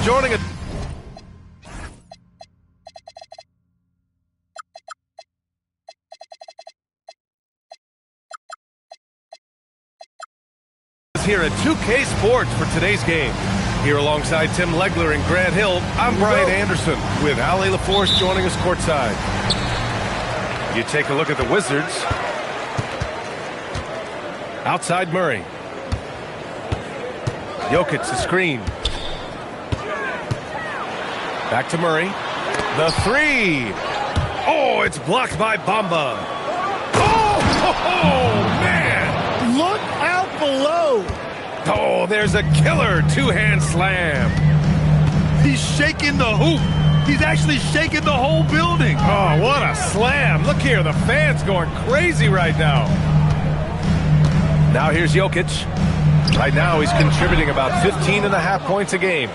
joining us. Here at 2K Sports for today's game. Here alongside Tim Legler and Grant Hill, I'm Brian Anderson with Ali LaForce joining us courtside. You take a look at the Wizards. Outside Murray. Jokic, the screen. Back to Murray. The three. Oh, it's blocked by Bamba. Oh, man. Look out below. Oh, there's a killer two-hand slam. He's shaking the hoop. He's actually shaking the whole building. Oh, what a slam. Look here, the fans going crazy right now. Now here's Jokic. Right now he's contributing about 15.5 points a game.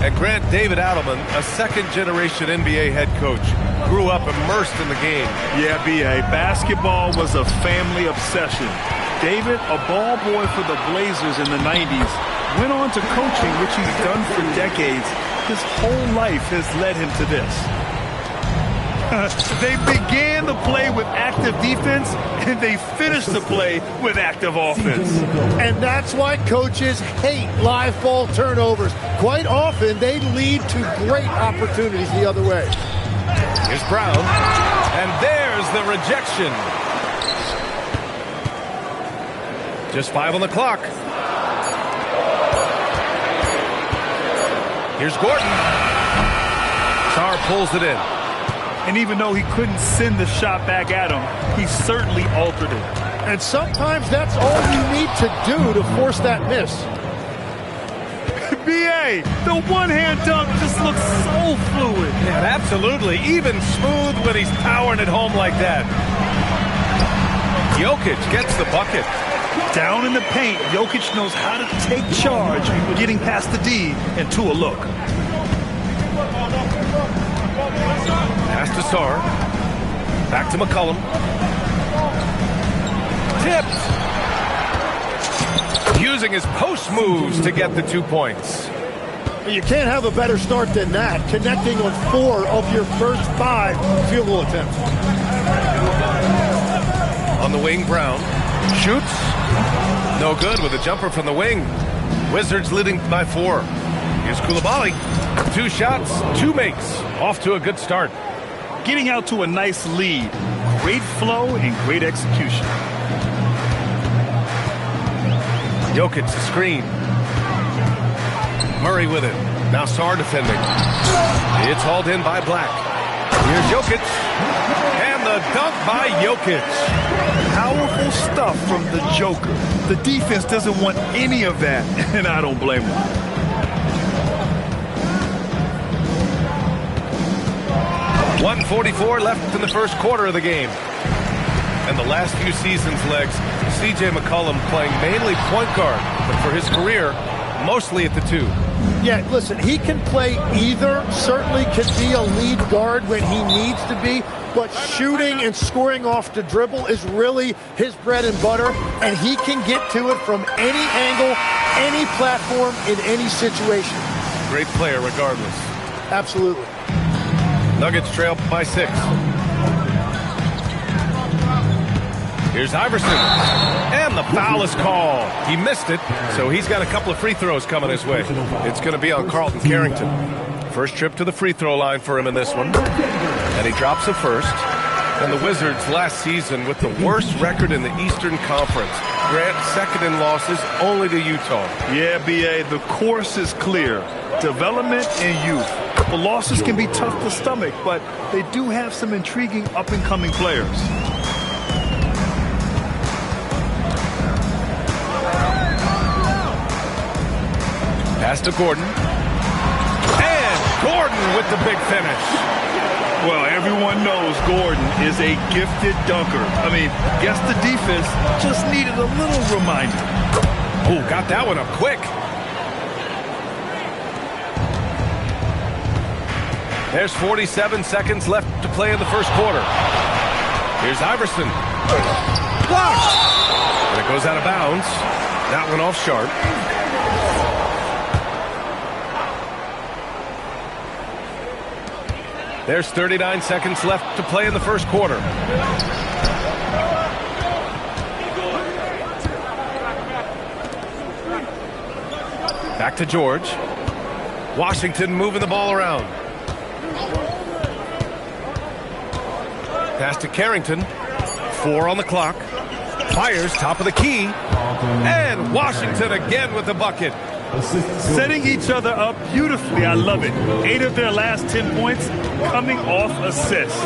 And Grant, David Adelman, a second-generation NBA head coach, grew up immersed in the game. Yeah, B.A., basketball was a family obsession. David, a ball boy for the Blazers in the 90s, went on to coaching, which he's done for decades. His whole life has led him to this. They began the play with active defense, and they finished the play with active offense. And that's why coaches hate live ball turnovers. Quite often, they lead to great opportunities the other way. Here's Brown, and there's the rejection. Just 5 on the clock. Here's Gordon. Sarr pulls it in. And even though he couldn't send the shot back at him, he certainly altered it. And sometimes that's all you need to do to force that miss. B.A., the one-hand dunk just looks so fluid. Yeah, absolutely. Even smooth when he's powering it home like that. Jokic gets the bucket. Down in the paint, Jokic knows how to take charge, getting past the D and to a look. Pass to Sarr. Back to McCollum. Tipped. Using his post moves to get the 2 points. You can't have a better start than that, connecting on 4 of your first 5 field goal attempts. On the wing, Brown. Shoots. No good with a jumper from the wing. Wizards leading by 4. Here's Coulibaly. 2 shots, 2 makes. Off to a good start. Getting out to a nice lead. Great flow and great execution. Jokic, the screen. Murray with it. Now Sarr defending. It's hauled in by Black. Here's Jokic. And the dunk by Jokic. Powerful stuff from the Joker. The defense doesn't want any of that, and I don't blame them. .144 left in the first quarter of the game. And the last few seasons, Legs, C.J. McCollum playing mainly point guard, but for his career, mostly at the 2. Yeah, listen, he can play either, certainly could be a lead guard when he needs to be, but shooting and scoring off the dribble is really his bread and butter, and he can get to it from any angle, any platform, in any situation. Great player regardless. Absolutely. Nuggets trail by 6. Here's Iverson. And the foul is called. He missed it, so he's got a couple of free throws coming his way. It's going to be on Carlton Carrington. First trip to the free throw line for him in this one. And he drops a first. And the Wizards last season with the worst record in the Eastern Conference. Grant, second in losses only to Utah. Yeah, B.A., the course is clear. Development and youth. The losses can be tough to stomach, but they do have some intriguing up-and-coming players. Pass to Gordon. And Gordon with the big finish. Well, everyone knows Gordon is a gifted dunker. I mean, guess the defense just needed a little reminder. Oh, got that one up quick. There's 47 seconds left to play in the first quarter. Here's Iverson. Blocked. And it goes out of bounds. That one off sharp. There's 39 seconds left to play in the first quarter. Back to George. Washington moving the ball around. Pass to Carrington. 4 on the clock. Fires top of the key. And Washington again with the bucket. Setting each other up beautifully. I love it. 8 of their last 10 points coming off assists.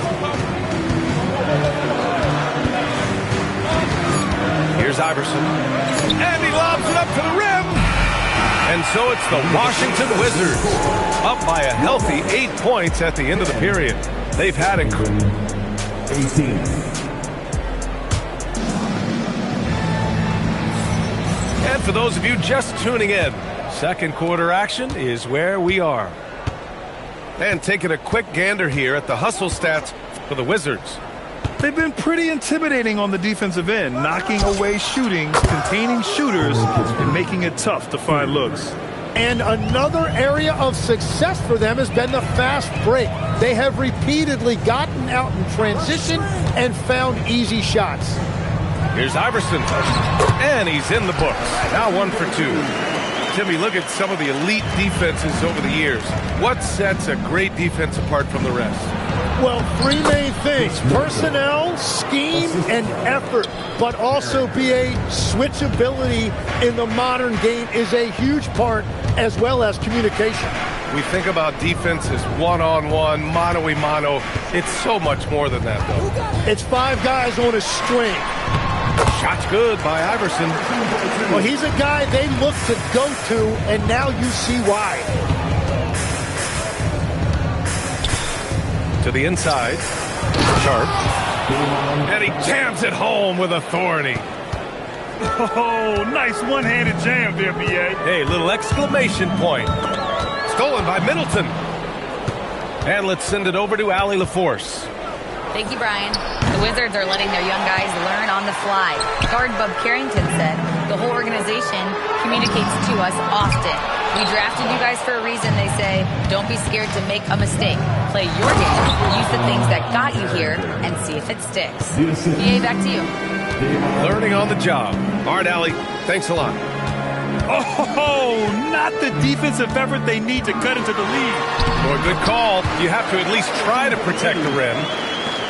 Here's Iverson. And he lobs it up to the rim. And so it's the Washington Wizards up by a healthy 8 points at the end of the period. They've had 18. And for those of you just tuning in, second quarter action is where we are. And taking a quick gander here at the hustle stats for the Wizards. They've been pretty intimidating on the defensive end, knocking away shootings, containing shooters, and making it tough to find looks. And another area of success for them has been the fast break. They have repeatedly gotten out in transition and found easy shots. Here's Iverson. And he's in the books. Now 1 for 2. Timmy, look at some of the elite defenses over the years. What sets a great defense apart from the rest? Well, 3 main things: personnel, scheme, and effort. But also BA, switchability in the modern game is a huge part, as well as communication. We think about defense as one-on-one, mano-a-mano. It's so much more than that, though. It's 5 guys on a string. Shot's good by Iverson. Well, he's a guy they look to go to, and now you see why. To the inside. Sharp. And he jams it home with authority. Oh, nice one-handed jam there, B.A. Hey, little exclamation point. Stolen by Middleton. And let's send it over to Allie LaForce. Thank you, Brian. The Wizards are letting their young guys learn on the fly. Guard Bub Carrington said, the whole organization communicates to us often. We drafted you guys for a reason, they say. Don't be scared to make a mistake. Play your game, use the things that got you here, and see if it sticks. BA, back to you. Learning on the job. All right, Allie, thanks a lot. Oh, not the defensive effort they need to cut into the lead. Well, good call. You have to at least try to protect the rim.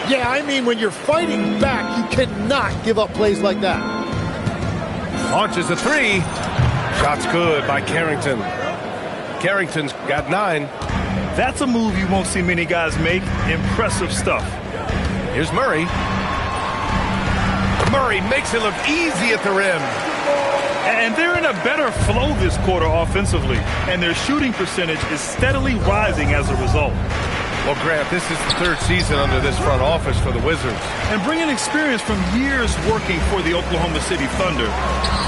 Yeah, I mean, when you're fighting back, you cannot give up plays like that. Launches a 3. Shot's good by Carrington. Carrington's got 9. That's a move you won't see many guys make. Impressive stuff. Here's Murray. Murray makes it look easy at the rim. And they're in a better flow this quarter offensively, and their shooting percentage is steadily rising as a result. Well, Grant, this is the 3rd season under this front office for the Wizards. And bringing experience from years working for the Oklahoma City Thunder,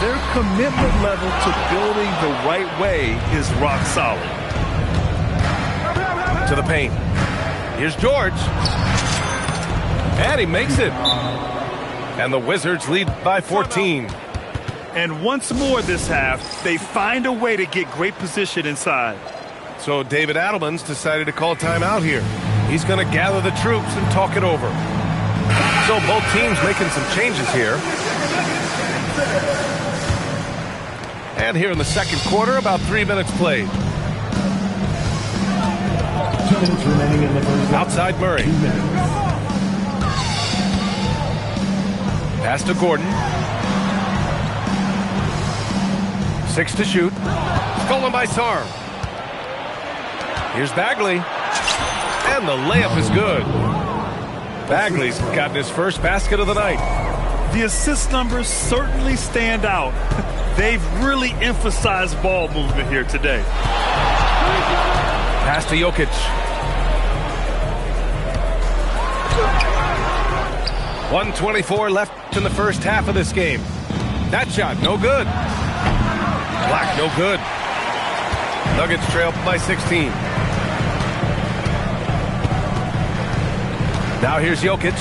their commitment level to building the right way is rock solid. To the paint. Here's George. And he makes it. And the Wizards lead by 14. And once more this half, they find a way to get great position inside. So David Adelman's decided to call timeout here. He's going to gather the troops and talk it over. So both teams making some changes here. And here in the second quarter, about 3 minutes played. 2 minutes remaining in the first. Outside Murray. Pass to Gordon. 6 to shoot. Stolen by Sarr. Here's Bagley. And the layup is good. Bagley's gotten his first basket of the night. The assist numbers certainly stand out. They've really emphasized ball movement here today. Pass to Jokic. 1:24 left in the first half of this game. That shot, no good. Black, no good. Nuggets trail by 16. Now here's Jokic.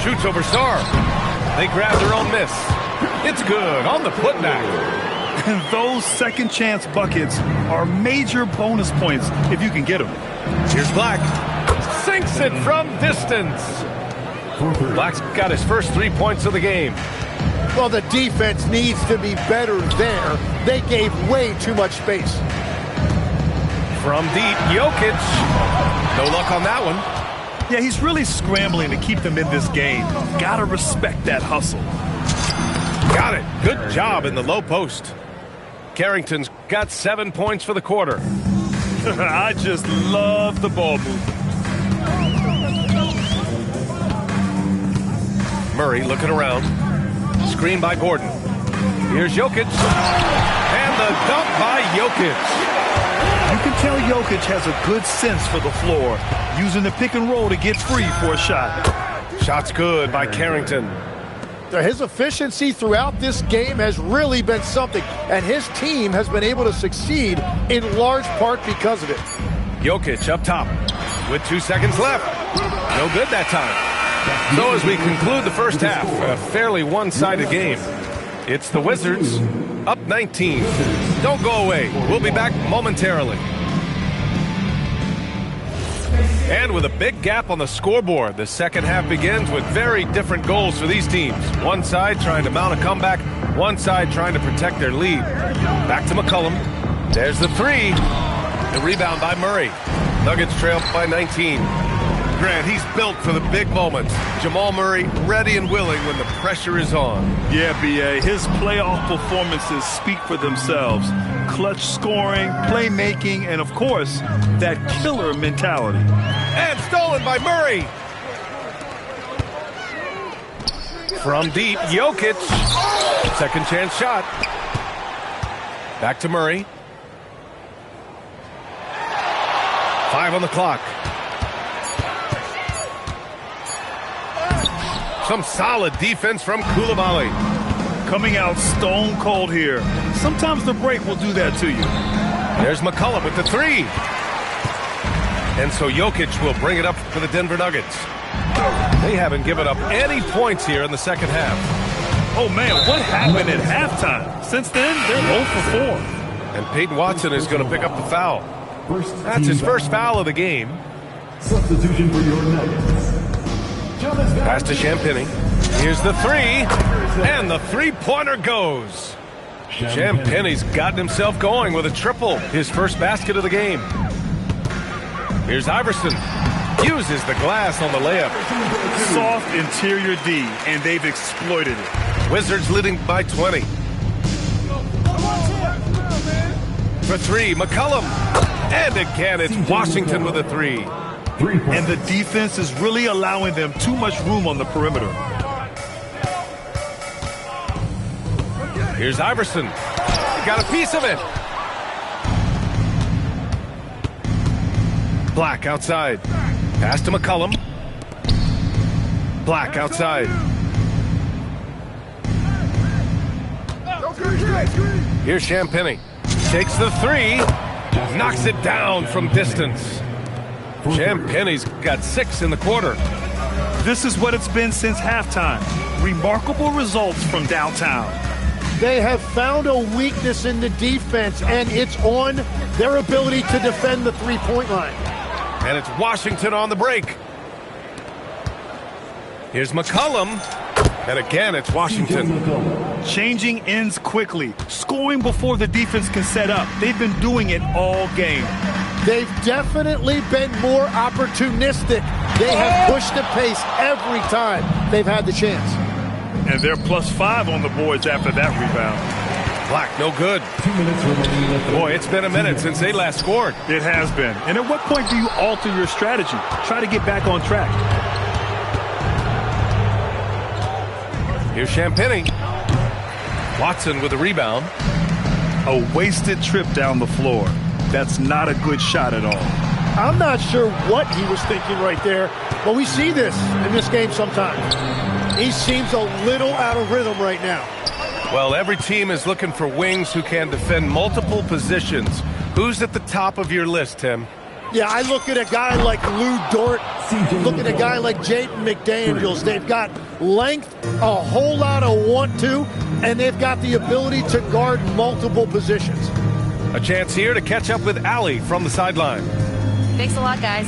Shoots over Sarr. They grab their own miss. It's good on the putback. And those second chance buckets are major bonus points if you can get them. Here's Black. Sinks it from distance. Black's got his first 3 points of the game. Well, the defense needs to be better there. They gave way too much space. From deep, Jokic. No luck on that one. Yeah, he's really scrambling to keep them in this game. Gotta respect that hustle. Got it. Good job in the low post. Carrington's got 7 points for the quarter. I just love the ball movement. Murray looking around. Screen by Gordon. Here's Jokic. And the dunk by Jokic. You can tell Jokic has a good sense for the floor, using the pick and roll to get free for a shot. Shot's good by Carrington. His efficiency throughout this game has really been something, and his team has been able to succeed in large part because of it. Jokic up top with 2 seconds left. No good that time. So as we conclude the first half, a fairly one-sided game. It's the Wizards up 19. Don't go away. We'll be back momentarily. And with a big gap on the scoreboard, the second half begins with very different goals for these teams. One side trying to mount a comeback, one side trying to protect their lead. Back to McCollum. There's the three. The rebound by Murray. Nuggets trail by 19. Grant, he's built for the big moments. Jamal Murray ready and willing when the pressure is on. Yeah, B.A., his playoff performances speak for themselves. Clutch scoring, playmaking, and, of course, that killer mentality. And stolen by Murray. From deep, Jokic. Second chance shot. Back to Murray. 5 on the clock. Some solid defense from Coulibaly. Coming out stone cold here. Sometimes the break will do that to you. There's McCollum with the three. And so Jokic will bring it up for the Denver Nuggets. They haven't given up any points here in the second half. Oh, man, what happened at halftime? Since then, they're 0 for 4. And Peyton Watson is going to pick up the foul. That's his first foul of the game. Substitution for your Nuggets. Pass to Champagnie. Here's the three. And the three-pointer goes. Champagnie's gotten himself going with a triple. His first basket of the game. Here's Iverson. Uses the glass on the layup. Soft interior D, and they've exploited it. Wizards leading by 20. For three, McCollum. And again, it's Washington with a three. And the defense is really allowing them too much room on the perimeter. Here's Iverson. Got a piece of it. Black outside. Pass to McCollum. Black outside. Here's Champagnie. Takes the three. Knocks it down from distance. Champagnie's got 6 in the quarter. This is what it's been since halftime. Remarkable results from downtown. They have found a weakness in the defense, and it's on their ability to defend the three-point line. And it's Washington on the break. Here's McCollum. And again, it's Washington. Changing ends quickly. Scoring before the defense can set up. They've been doing it all game. They've definitely been more opportunistic. They have pushed the pace every time they've had the chance. And they're +5 on the boards after that rebound. Black, no good. 2 minutes remaining. Boy, it's been a minute since they last scored. It has been. And at what point do you alter your strategy? Try to get back on track. Here's Champagnie. Watson with a rebound. A wasted trip down the floor. That's not a good shot at all. I'm not sure what he was thinking right there, but we see this in this game sometimes. He seems a little out of rhythm right now. Well, every team is looking for wings who can defend multiple positions. Who's at the top of your list, Tim? Yeah, I look at a guy like Lou Dort, look at a guy like Jaden McDaniels. They've got length, a whole lot of want-to, and they've got the ability to guard multiple positions. A chance here to catch up with Allie from the sideline. Thanks a lot, guys.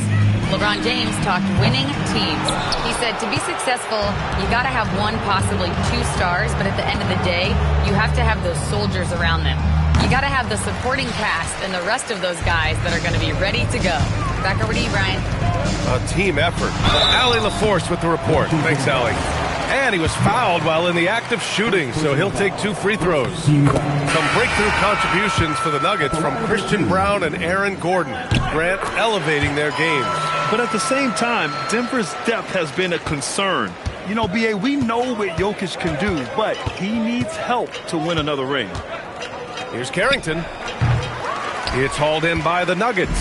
LeBron James talked winning teams. He said to be successful, you got to have one, possibly two stars, but at the end of the day, you have to have those soldiers around them. You got to have the supporting cast and the rest of those guys that are going to be ready to go. Back over to you, Brian. A team effort. Allie LaForce with the report. Thanks, Allie. And he was fouled while in the act of shooting, so he'll take 2 free throws. Some breakthrough contributions for the Nuggets from Christian Brown and Aaron Gordon. Grant elevating their games. But at the same time, Denver's depth has been a concern. You know, B.A., we know what Jokic can do, but he needs help to win another ring. Here's Carrington. It's hauled in by the Nuggets.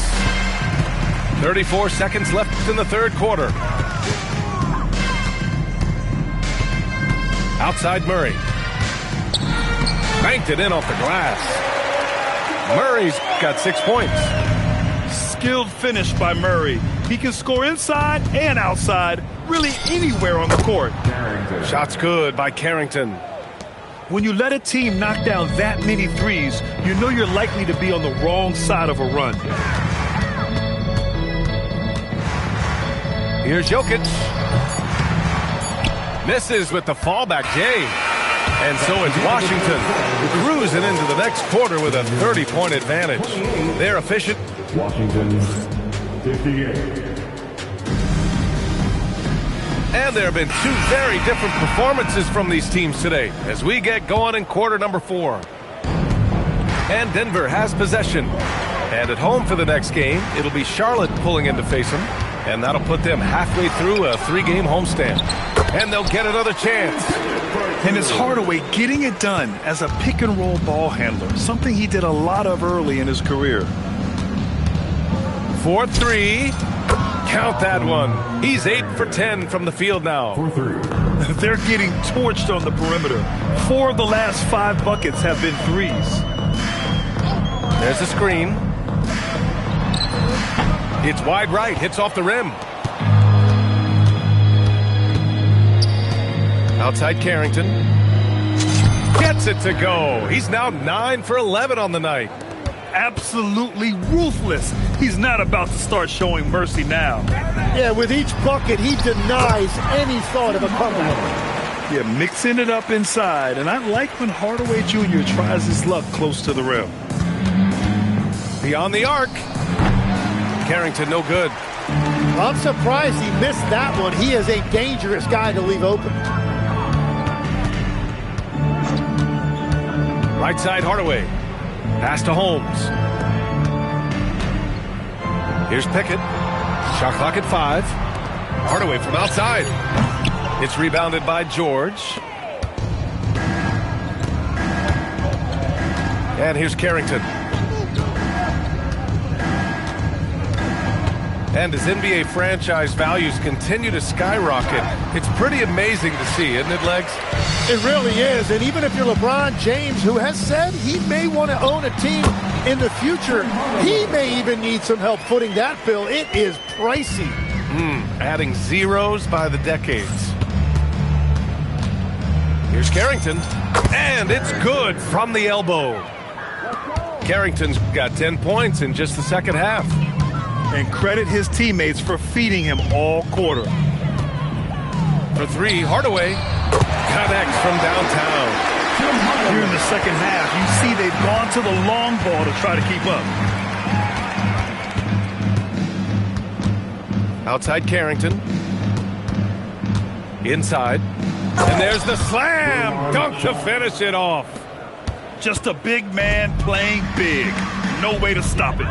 34 seconds left in the third quarter. Outside Murray. Banked it in off the glass. Murray's got 6 points. Skilled finish by Murray. He can score inside and outside, really anywhere on the court. Shots good by Carrington. When you let a team knock down that many threes, you know you're likely to be on the wrong side of a run. Here's Jokic. Misses with the fallback Jay. And so it's Washington cruising into the next quarter with a 30-point advantage. They're efficient. Washington 58. And there have been 2 very different performances from these teams today as we get going in quarter number 4. And Denver has possession. And at home for the next game, it'll be Charlotte pulling in to face them. And that'll put them halfway through a 3-game homestand. And they'll get another chance. And it's Hardaway getting it done as a pick-and-roll ball handler, something he did a lot of early in his career. 4-3. Count that one. He's 8 for 10 from the field now. 4-3. They're getting torched on the perimeter. 4 of the last 5 buckets have been threes. There's a screen. It's wide right, hits off the rim. Outside Carrington. Gets it to go. He's now 9 for 11 on the night. Absolutely ruthless. He's not about to start showing mercy now. Yeah, with each bucket, he denies any thought of a comeback. Yeah, mixing it up inside. And I like when Hardaway Jr. tries his luck close to the rim. Beyond the arc. Carrington, no good. I'm surprised he missed that one. He is a dangerous guy to leave open. Right side, Hardaway. Pass to Holmes. Here's Pickett. Shot clock at 5. Hardaway from outside. It's rebounded by George. And here's Carrington. And as NBA franchise values continue to skyrocket, it's pretty amazing to see, isn't it, Legs? It really is. And even if you're LeBron James, who has said he may want to own a team in the future, he may even need some help footing that bill. It is pricey. Adding zeros by the decades. Here's Carrington. And it's good from the elbow. Carrington's got 10 points in just the second half. And credit his teammates for feeding him all quarter. For 3, Hardaway connects from downtown. Here in the second half, you see they've gone to the long ball to try to keep up. Outside Carrington. Inside. And there's the slam! Dunk to finish it off. Just a big man playing big. No way to stop it.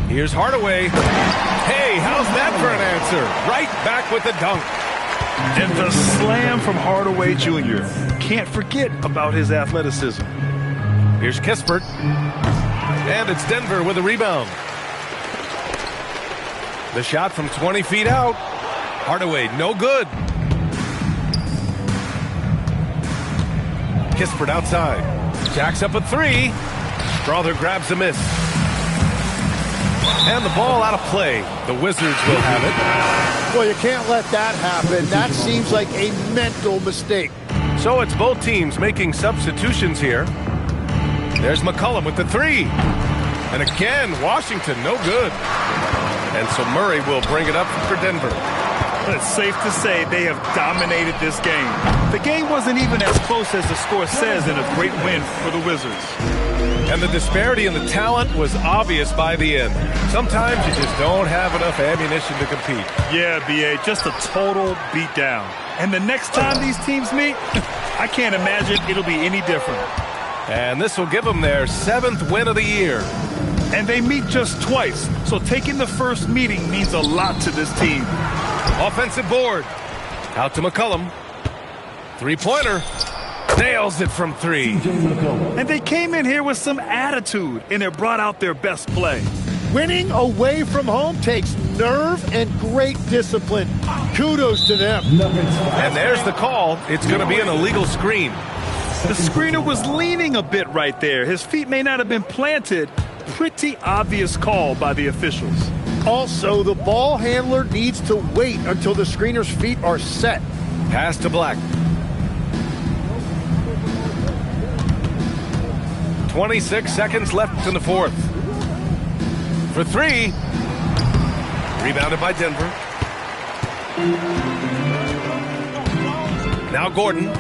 Here's Hardaway. Hey, how's that for an answer? Right back with the dunk. And the slam from Hardaway Jr. Can't forget about his athleticism. Here's Kispert. And it's Denver with a rebound. The shot from 20 feet out. Hardaway, no good. Kispert outside. Jacks up a 3. Strother grabs a miss. And the ball out of play. The Wizards will have it. Well, you can't let that happen. That seems like a mental mistake. So it's both teams making substitutions here. There's McCollum with the 3. And again, Washington, no good. And so Murray will bring it up for Denver. It's safe to say they have dominated this game. The game wasn't even as close as the score says in a great win for the Wizards. And the disparity in the talent was obvious by the end. Sometimes you just don't have enough ammunition to compete. Yeah, B.A., just a total beatdown. And the next time these teams meet, I can't imagine it'll be any different. And this will give them their 7th win of the year. And they meet just twice, so taking the first meeting means a lot to this team. Offensive board. Out to McCollum. Three-pointer. Nails it from 3. And they came in here with some attitude, and it brought out their best play. Winning away from home takes nerve and great discipline. Kudos to them. And there's the call. It's going to be an illegal screen. The screener was leaning a bit right there. His feet may not have been planted. Pretty obvious call by the officials. Also, the ball handler needs to wait until the screener's feet are set. Pass to Black. 26 seconds left in the 4th. For 3. Rebounded by Denver. Now Gordon.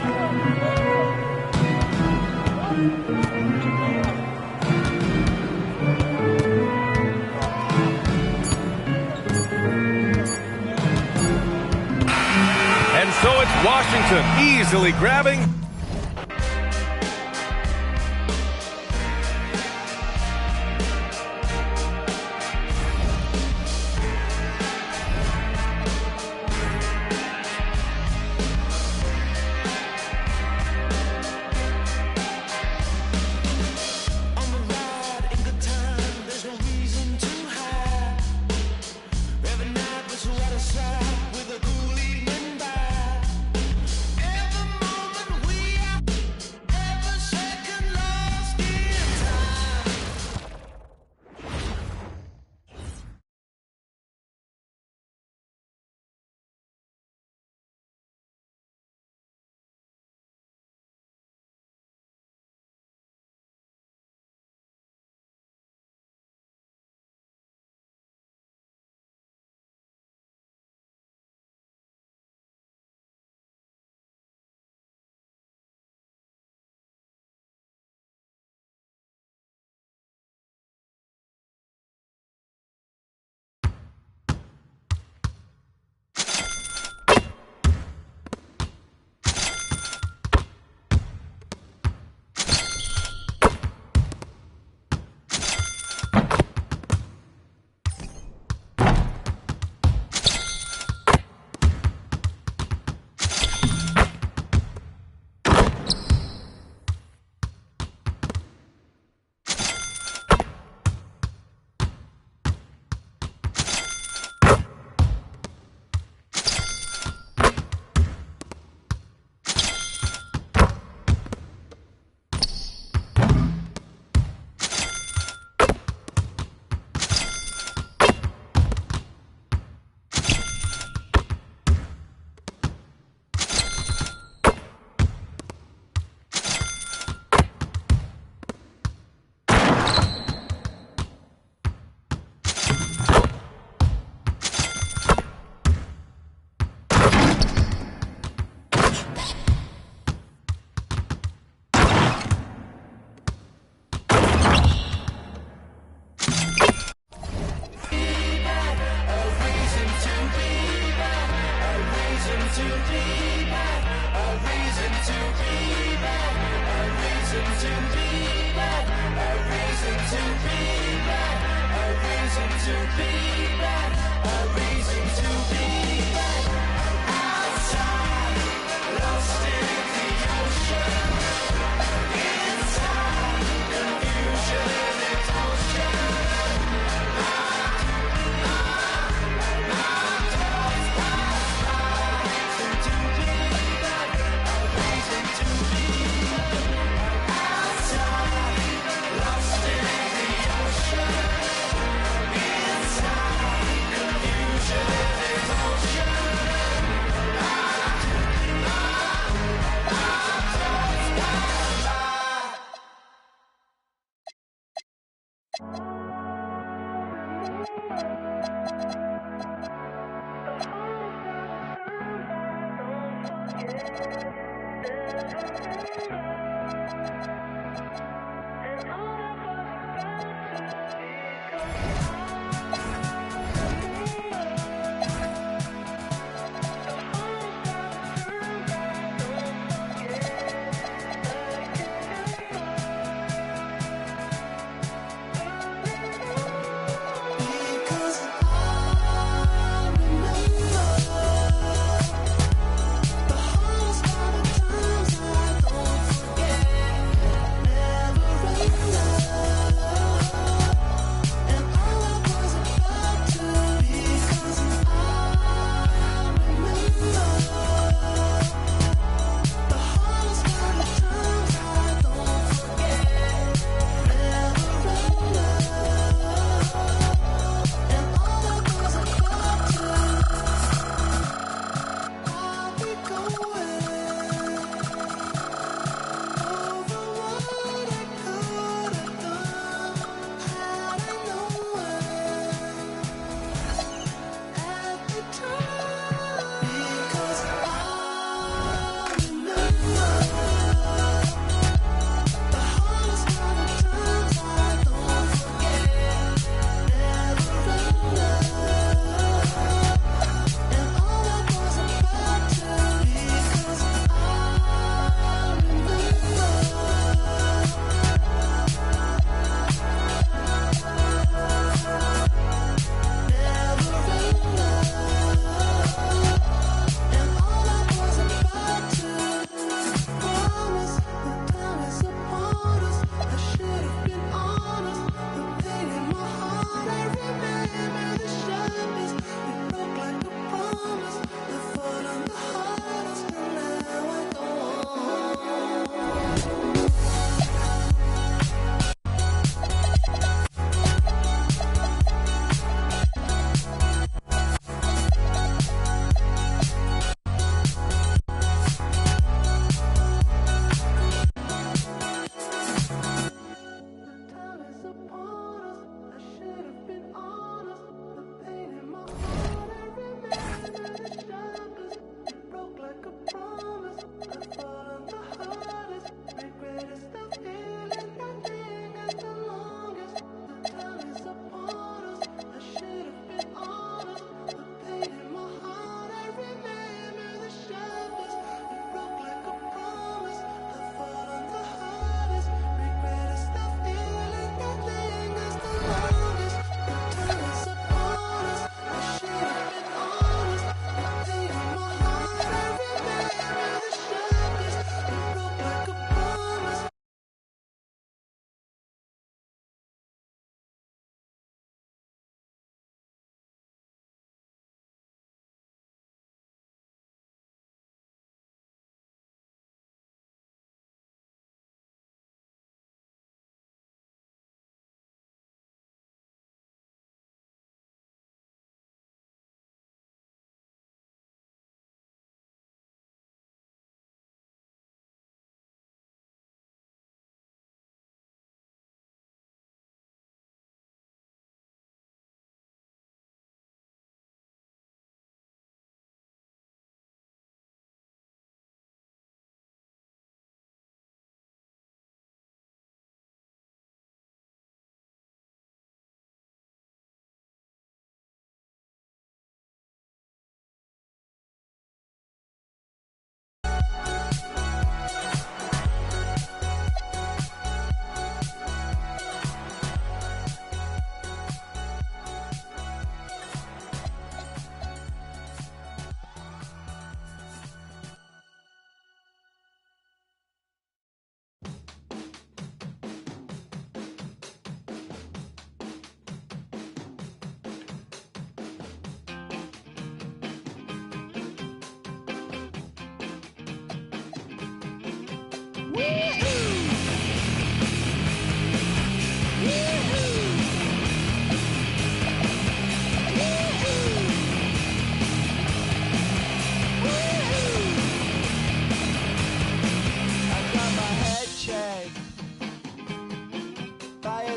And so it's Washington easily grabbing.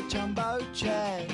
Jumbo jet.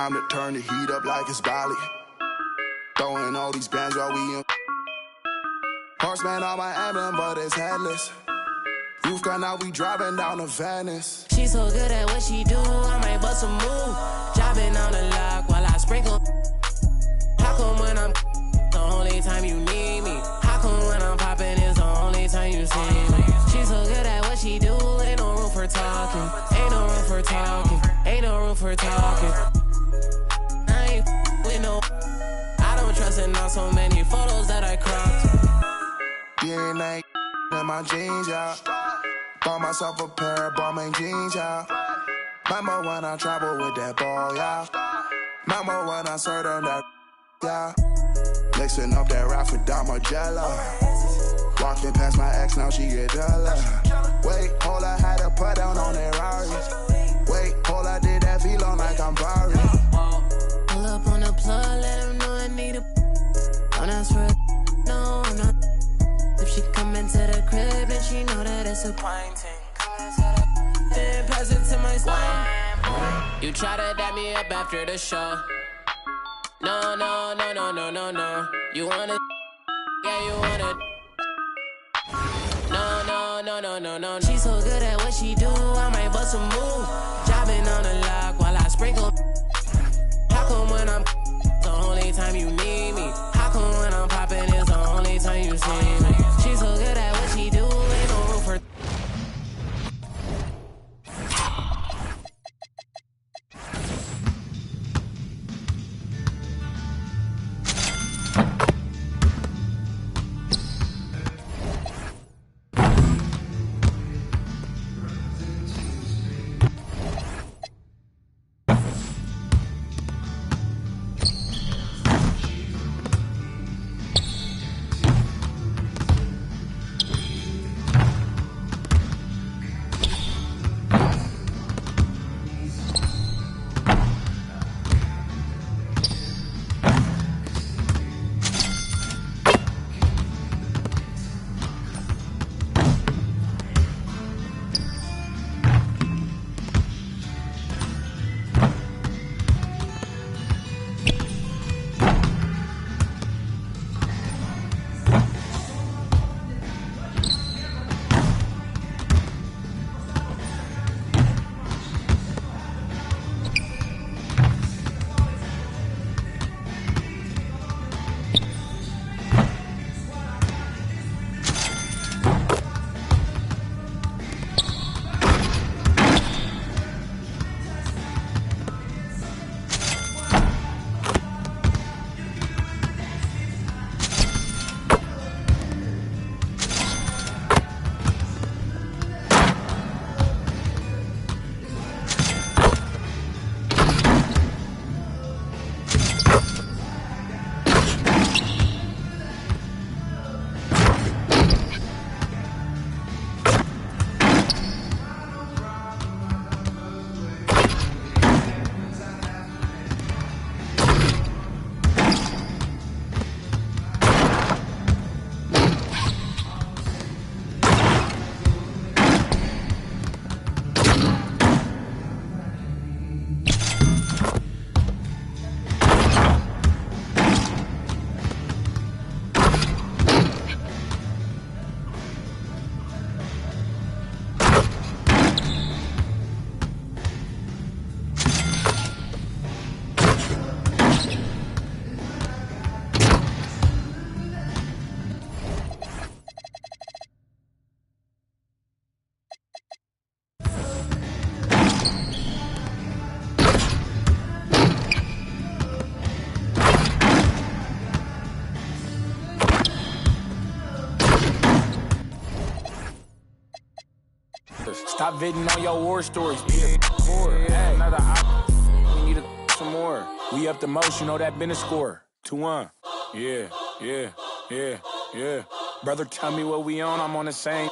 Time to turn the heat up like it's Bali. Throwing all these bands while we in. Horseman on my emblem, but it's headless. You've gone out, we driving down to Venice. She so good at what she do, I might bust a move. Driving on the lock while I sprinkle. How come when I'm the only time you need me? How come when I'm popping is the only time you see me? She so good at what she do, ain't no room for talking. Ain't no room for talking. Ain't no room for talking. I ain't with no. I don't trust in all so many photos that I cropped. DNA in my jeans, yeah. Bought myself a pair of Balmain jeans, yeah. Remember when I traveled with that ball, yeah. Remember when I served on that, yeah. Mixing up that rap with Don Margiela. Walking past my ex, now she get jealous. Wait, hold, I had to put down on that Rari. Wait, hold, I did that V-Long like I'm Barry. Pull up on the plug, let him know I need a. Don't ask for a. No, I'm not. If she come into the crib, then she know that it's a pine ting. Then pass it to my slime. You try to dab me up after the show. No, no, no, no, no, no, no. You wanna, yeah, you wanna. No, no, no, no, no, no. She's so good at what she do, I might bust a move. Driving on the lock while I sprinkle. How come when I'm the only time you need me? How come when I'm popping is the only time you see me? She's so good at what she do, ain't no room for. Stop bidding on your war stories. Be the more. Hey, another we need some more. We up the most, you know that been a score. 2-1. Yeah. Brother, tell me what we on. I'm on the same.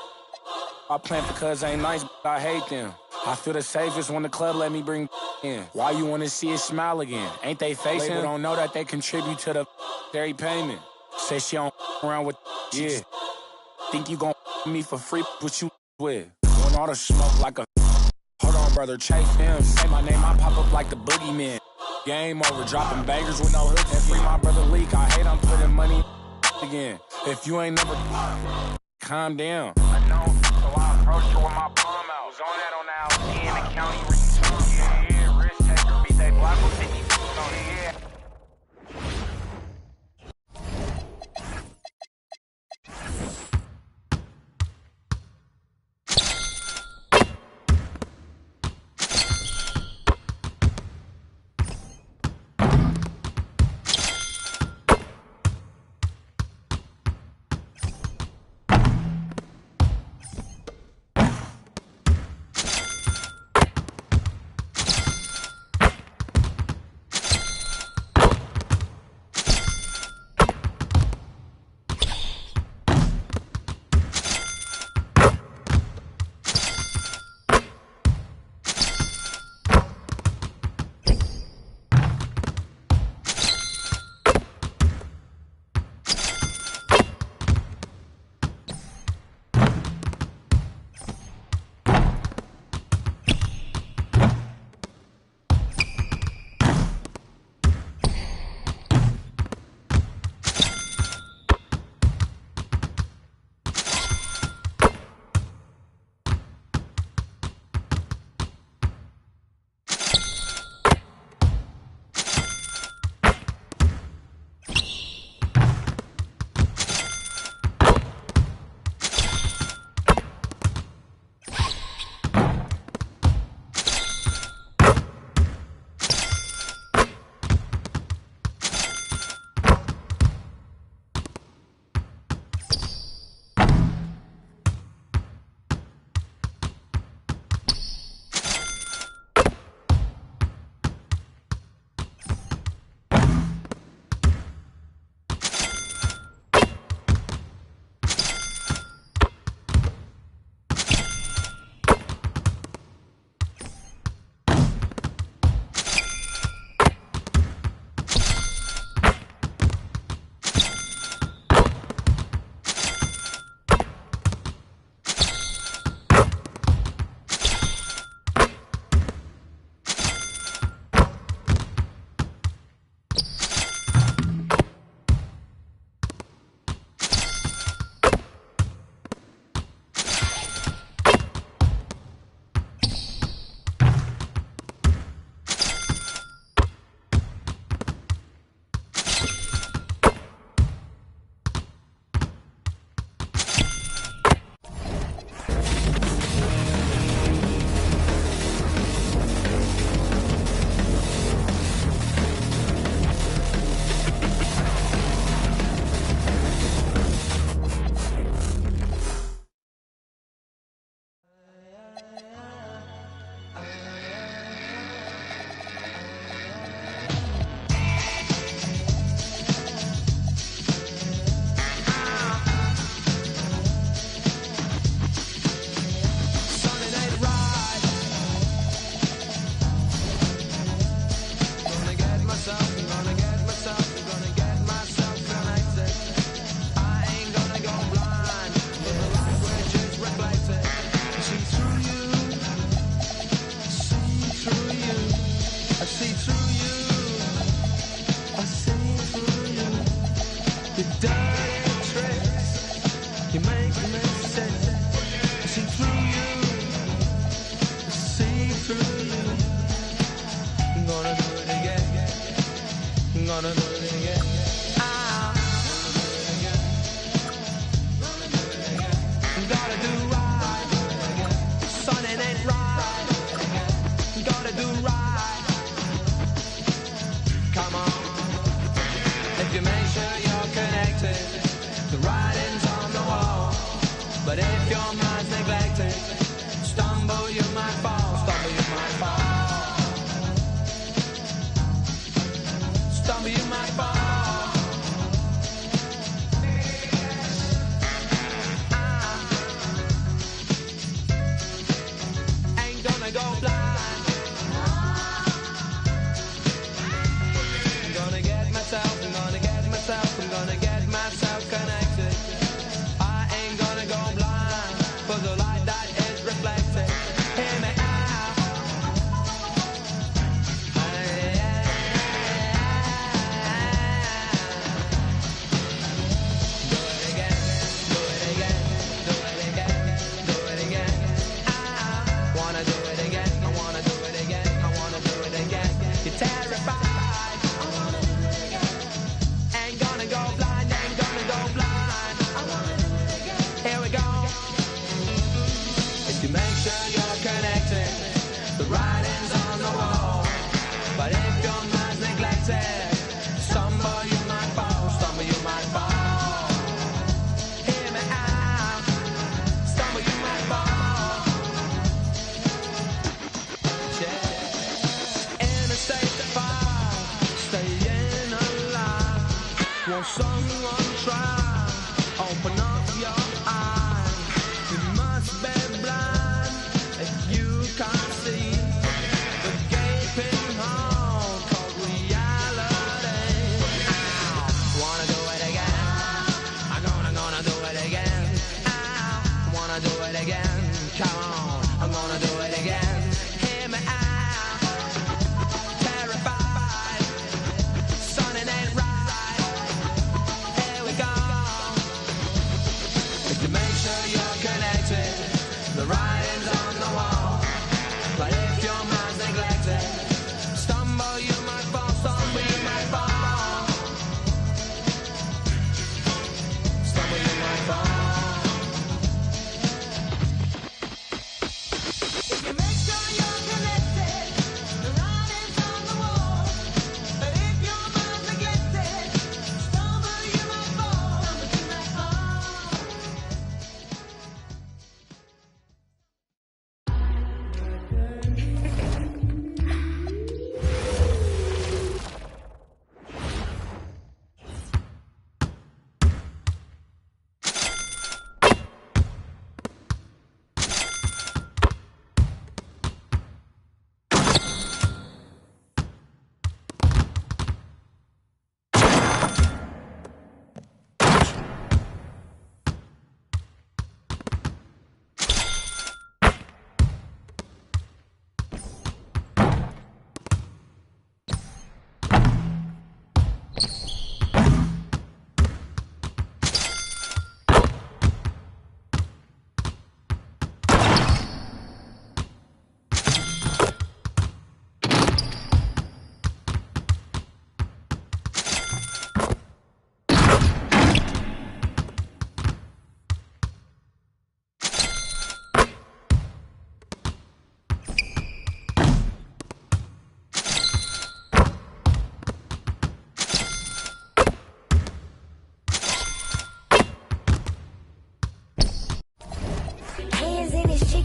I plan because ain't nice, but I hate them. I feel the safest when the club let me bring in. Why you wanna see it smile again? Ain't they facing? Label don't know that they contribute to the dairy payment. Say she don't around with yeah. Think you gon' me for free? What you with? Doing all the smoke like a. Hold on, brother, chase him. Say my name, I pop up like the boogeyman. Game over, dropping bangers with no hook. And free my brother Leak. I hate I'm putting money again. If you ain't never calm down. I know, so I approached her with my palm out. Was on that on the out in the county. Yeah, risk taker, beat that block with 50 on it, yeah.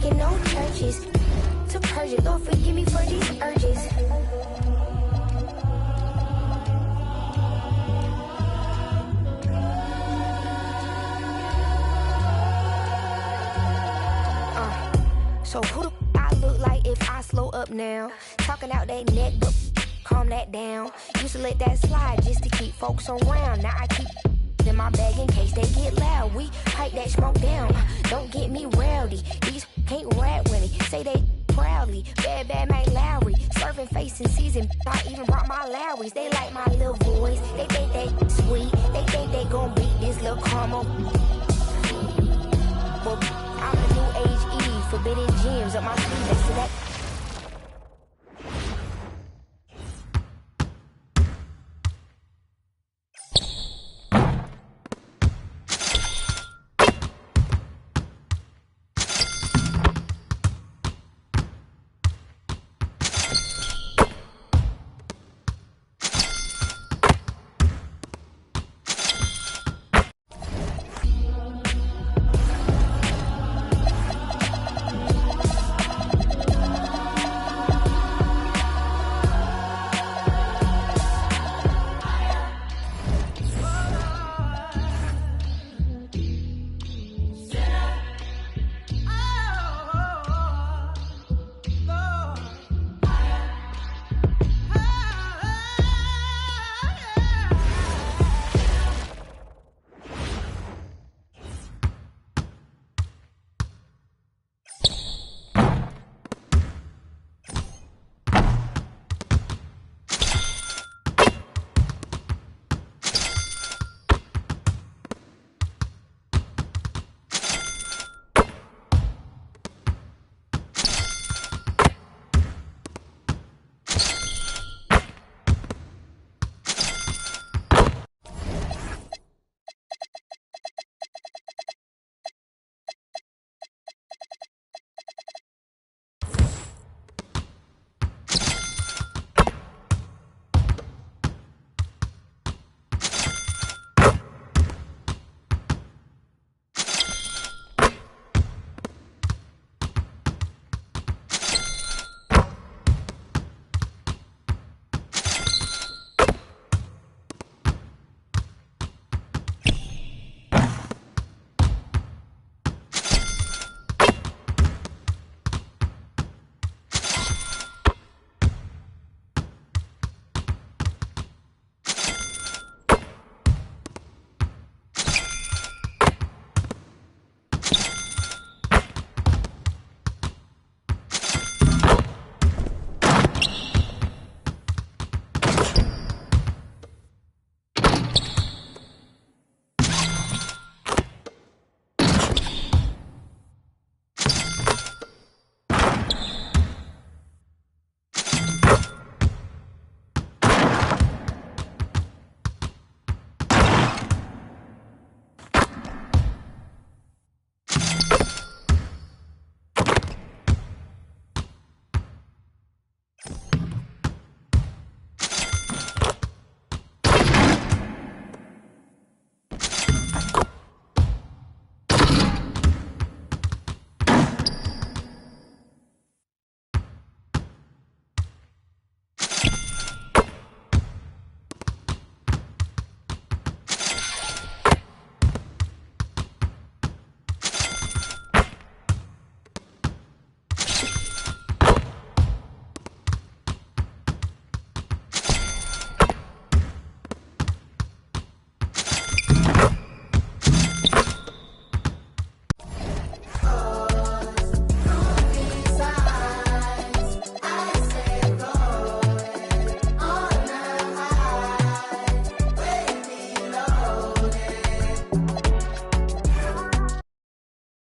taking no churches. To purge it, Lord, forgive me for these urges. So who the I look like if I slow up now? Talking out that neck, but calm that down. Used to let that slide just to keep folks around. Now I keep in my bag in case they get loud. We pipe that smoke down. Don't get me rowdy. These can't rap with me. Say they proudly. Bad Mike Lowry. Serving face in season. I even brought my Lowrys. They like my little voice. They think they sweet. They think they gon' beat this little caramel. Well, I'm the new age Eve. Forbidden gems up my sleeve. Next to that